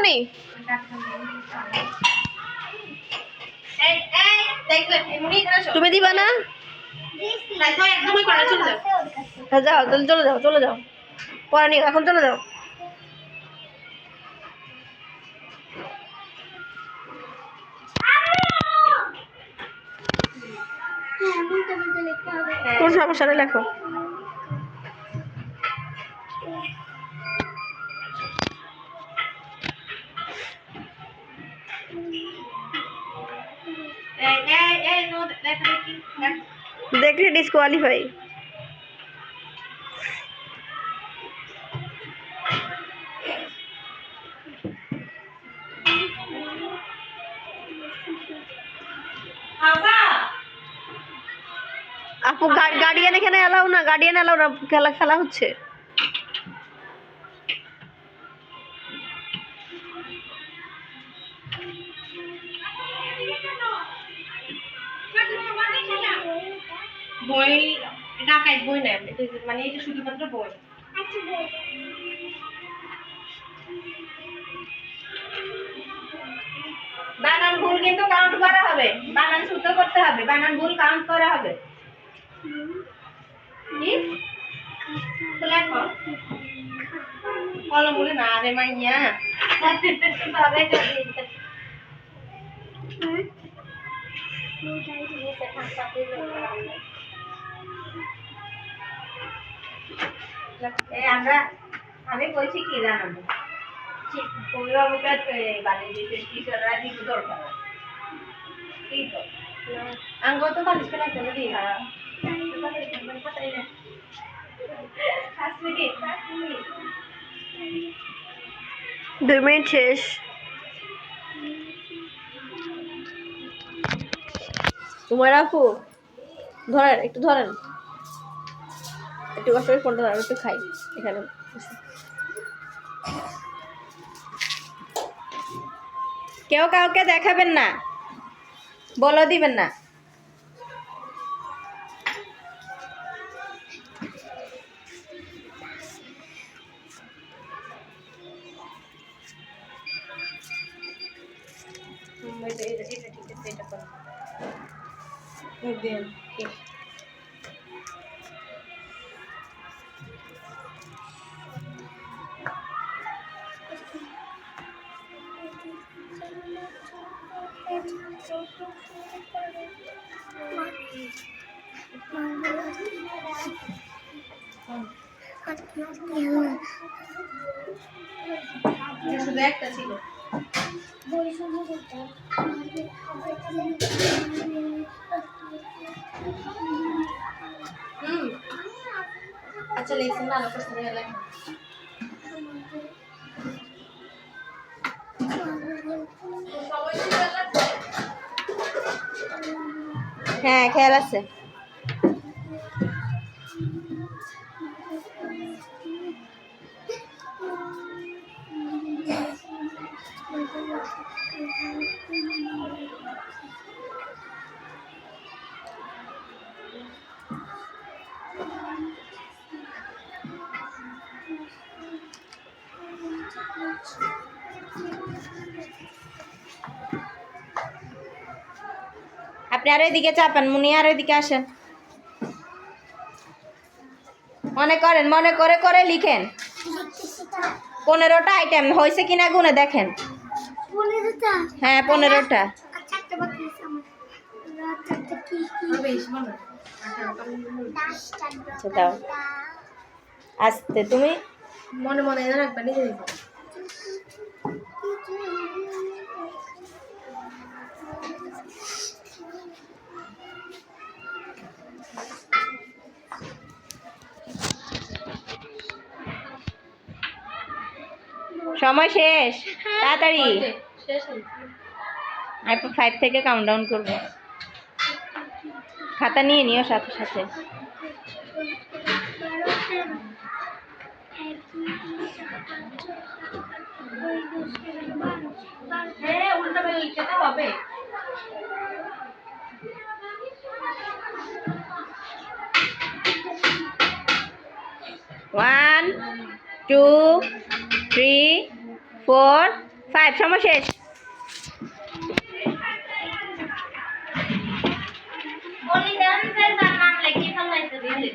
খাবনি? তুমি দিবা না? যাও তাহলে চলে যাও, চলে যাও, পরে নিও, এখন চলে যাও। কোন সমস্যা নেই, লেখো। দেখলে ডিসকোয়ালিফাই। আপু গার্ডিয়ান এখানে এলাও না, গার্ডিয়ান এলাও না, খেলা হচ্ছে। বই ঢাকায় বই নেই, মানে এটা শুধুমাত্র বই। বানান ভুল কিন্তু কাউন্ট করা হবে, বানান শুদ্ধ করতে হবে, বানান ভুল কাউন্ট করা হবে। লেখো কলম বলে না রে মাইয়া। আমি বলছি কি জানাবো, অভিভাবকরা টিচাররা দিতে দরকার এই তো আঙ্গ তো বালিশ ফেলা চলে দিই। 2 মিনিট শেষ। তোমার আপু ধরেন, একটু ধরেন, একটু কষ্ট করে ফোনটা ধরেন, একটু খাই এখানে। কেউ কাউকে দেখাবেন না, বলো দিবেন না। শুধু একটা ছিল। আচ্ছা লিখছেন না, আলোচনা করে লেখেন। হ্যাঁ খেয়াল আছে। আপনি আর এদিকে চাপান, মুনি আর এদিকে আসেন। মনে করেন, মনে করে করে লিখেন। 15টা আইটেম হয়েছে কিনা গুনে দেখেন। হ্যাঁ 15টা। আচ্ছা দাও আস্তে, তুমি মনে মনে রাখবা, নিজে দেখো। সময় শেষ, তাড়াতাড়ি। আমি 5 থেকে কাউন্টডাউন করব। খাতা নিয়ে নিও সাথে সাথে। হ্যাঁ উল্টা করে লিখতে হবে। 1 2 3 4 5 সময় শেষ। বলি দেন স্যার নাম লিখে ফেলাইতে দিলে